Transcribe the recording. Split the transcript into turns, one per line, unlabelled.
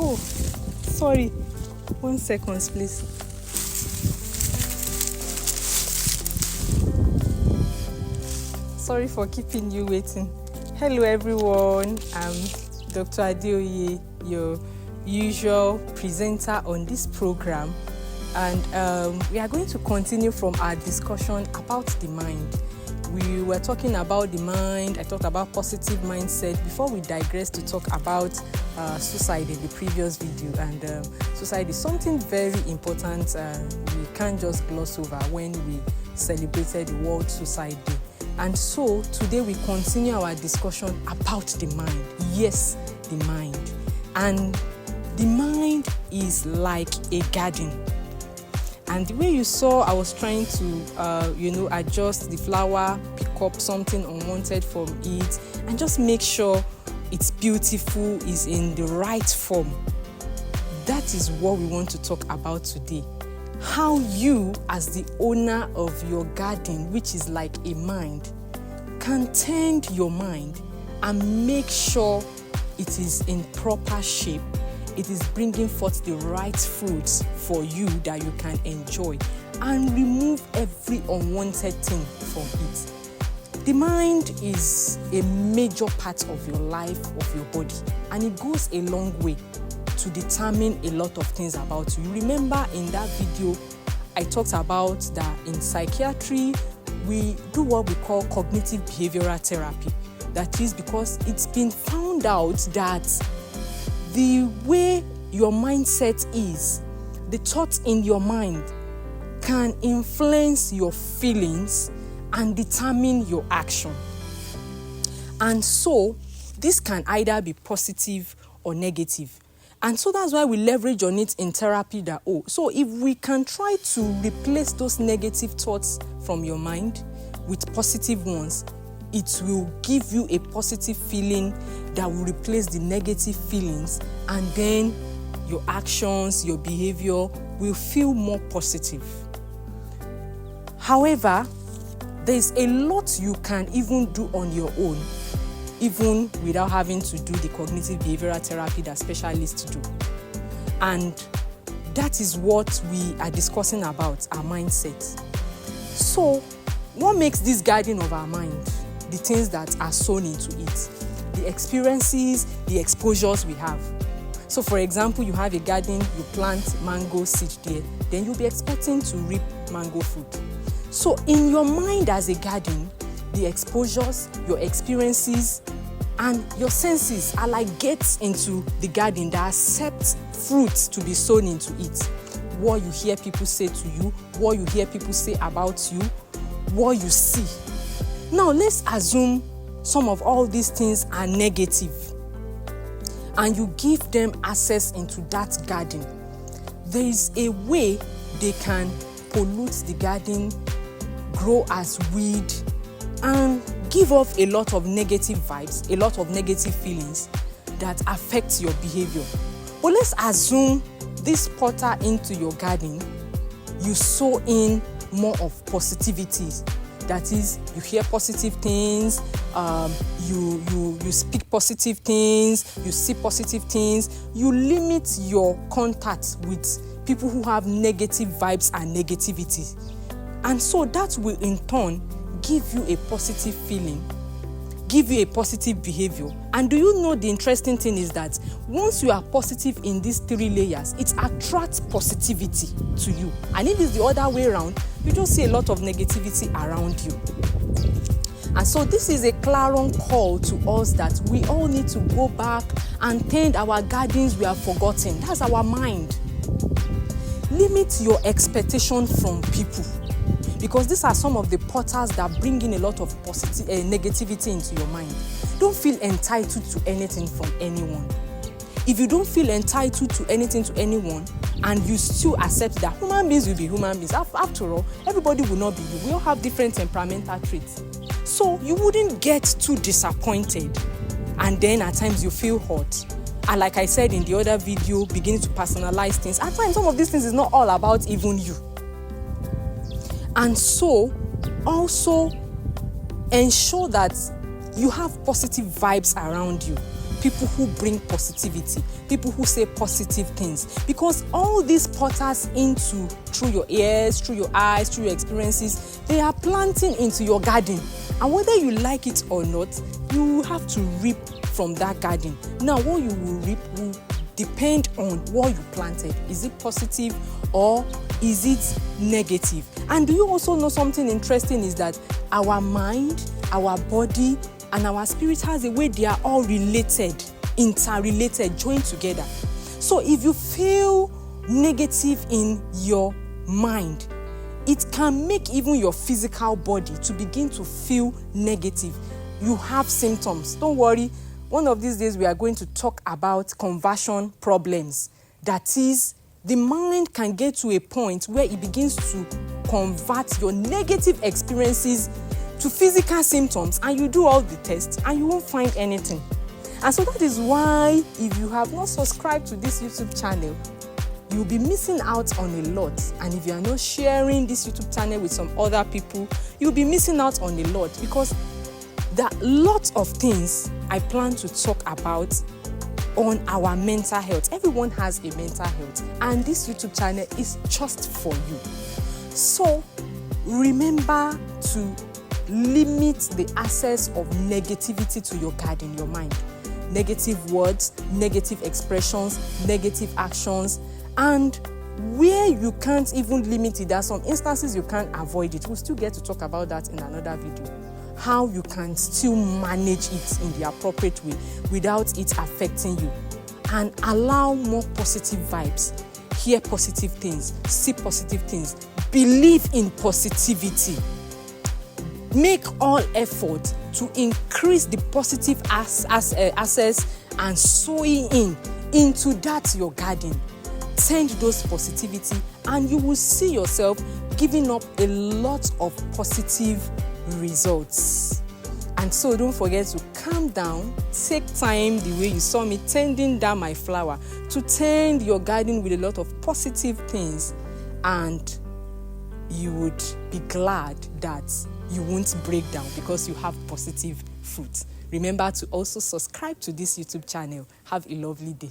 Oh, sorry. 1 second, please. Sorry for keeping you waiting. Hello, everyone. I'm Dr. Adeoye, your usual presenter on this program. And we are going to continue from our discussion about the mind. We were talking about the mind. I talked about positive mindset before we digressed to talk about suicide in the previous video. And suicide is something very important we can't just gloss over when we celebrated the World Suicide Day. And so today we continue our discussion about the mind. Yes, the mind. And the mind is like a garden. And the way you saw, I was trying to, adjust the flower, pick up something unwanted from it, and just make sure it's beautiful, is in the right form. That is what we want to talk about today. How you, as the owner of your garden, which is like a mind, can tend your mind and make sure it is in proper shape. It is bringing forth the right fruits for you that you can enjoy, and remove every unwanted thing from it. The mind is a major part of your life, of your body, and it goes a long way to determine a lot of things about you. You remember in that video, I talked about that in psychiatry, we do what we call cognitive behavioral therapy. That is because it's been found out that the way your mindset is, the thoughts in your mind can influence your feelings and determine your action. And so this can either be positive or negative. And so that's why we leverage on it in therapy so if we can try to replace those negative thoughts from your mind with positive ones, it will give you a positive feeling that will replace the negative feelings, and then your actions, your behavior will feel more positive. However, there's a lot you can even do on your own, even without having to do the cognitive behavioral therapy that specialists do. And that is what we are discussing about, our mindset. So, what makes this garden of our mind? The things that are sown into it, the experiences, the exposures we have. So for example, you have a garden, you plant mango seed there, then you'll be expecting to reap mango fruit. So in your mind as a garden, the exposures, your experiences, and your senses are like gates into the garden that accept fruits to be sown into it. What you hear people say to you, what you hear people say about you, what you see. Now, let's assume some of all these things are negative and you give them access into that garden. There is a way they can pollute the garden, grow as weed, and give off a lot of negative vibes, a lot of negative feelings that affect your behavior. But let's assume this potter into your garden, you sow in more of positivity. That is, you hear positive things, you speak positive things, you see positive things. You limit your contact with people who have negative vibes and negativity. And so that will in turn give you a positive feeling, give you a positive behavior. And do you know the interesting thing is that once you are positive in these 3 layers, it attracts positivity to you. And if it's the other way around, you just see a lot of negativity around you. And so this is a clarion call to us that we all need to go back and tend our gardens we have forgotten. That's our mind. Limit your expectation from people, because these are some of the potters that bring in a lot of negativity into your mind. Don't feel entitled to anything from anyone. If you don't feel entitled to anything to anyone, and you still accept that human beings will be human beings, after all, everybody will not be you. We all have different temperamental traits. So you wouldn't get too disappointed, and then at times you feel hurt. And like I said in the other video, beginning to personalize things. At times, some of these things is not all about even you. And so, also ensure that you have positive vibes around you. people who bring positivity, people who say positive things, because all these potters into through your ears, through your eyes, through your experiences, they are planting into your garden, and whether you like it or not, you have to reap from that garden. Now, what you will reap will depend on what you planted. Is it positive or is it negative? And do you also know something interesting is that our mind, our body, and our spirit has a way they are all related, interrelated, joined together. So if you feel negative in your mind, it can make even your physical body to begin to feel negative. You have symptoms. Don't worry. One of these days we are going to talk about conversion problems. That is, the mind can get to a point where it begins to convert your negative experiences to physical symptoms, and you do all the tests and you won't find anything. And so that is why, if you have not subscribed to this YouTube channel, you'll be missing out on a lot. And if you are not sharing this YouTube channel with some other people, you'll be missing out on a lot, because there are lots of things I plan to talk about on our mental health. Everyone has a mental health, and this YouTube channel is just for you. So remember to limit the access of negativity to your garden, your mind. Negative words, negative expressions, negative actions, and where you can't even limit it, there are some instances you can't avoid it. We'll still get to talk about that in another video. How you can still manage it in the appropriate way without it affecting you, and allow more positive vibes. Hear positive things, see positive things, believe in positivity. Make all effort to increase the positive access and sowing into that your garden. Tend those positivity, and you will see yourself giving up a lot of positive results. And so don't forget to calm down, take time the way you saw me tending down my flower, to tend your garden with a lot of positive things, and you would be glad that you won't break down because you have positive fruit. Remember to also subscribe to this YouTube channel. Have a lovely day.